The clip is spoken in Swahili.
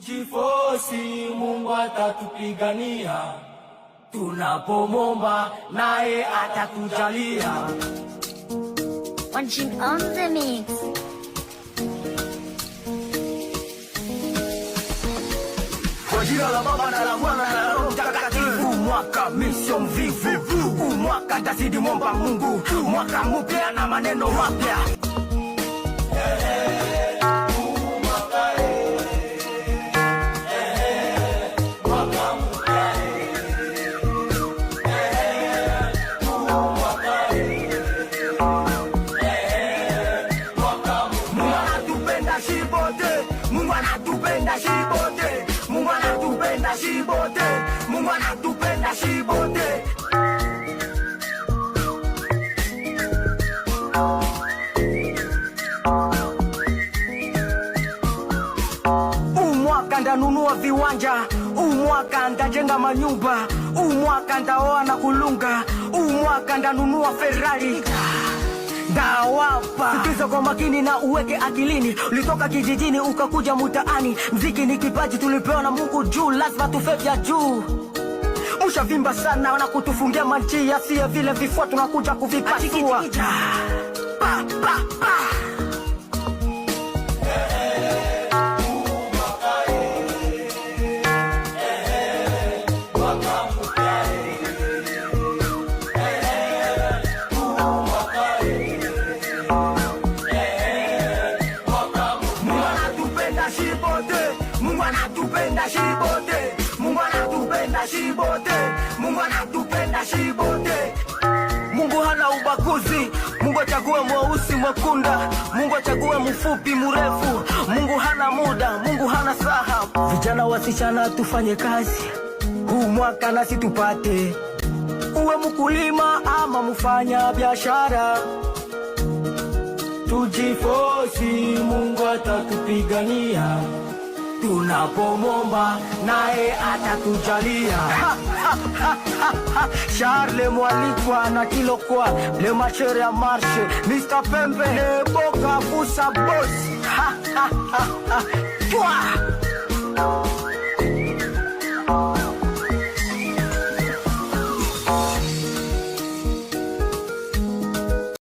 Tujifosi, Mungu atatupigania. Tunapomomba naye atatujalia. Watching on the mix. Kwa jina la Baba na la Mwana na la Roho Mtakatifu. Mwaka misio mvivu, mwaka tazidi mwomba Mungu, mwaka mpya na maneno mapya. Mungu anatupenda shibote, Mungu anatupenda shibote, Mungu anatupenda shibote. Mwaka ndanunua viwanja, mwaka ndajenga manyumba, mwaka ndaoa na kulunga, mwaka ndanunua Ferrari. Dawapa sikiza kwa makini na uweke akilini. Ulitoka kijijini ukakuja mutaani. Mziki ni kipaji tulipewa na Mungu juu, lazima tufevya juu. Ushavimba sana wana kutufungia manjia, siya vile vifua tunakuja kuvipasua. Pa, pa, pa. Mungu anatupenda shibote, Mungu anatupenda shibote, Mungu anatupenda shibote. Mungu hana ubaguzi, Mungu achague mweusi mwekunda, Mungu achague mfupi mrefu, Mungu hana muda, Mungu hana saha. Vijana wasichana tufanye kazi, huu mwaka nasi tupate. Uwe mkulima ama mfanya biashara. Tujifosi, Mungu atatupigania. Tunapomomba naye atatujalia. Charles Mwalikwa na Kilokwa, le machere ya marche, Mr. Pembe, le boka busa boss.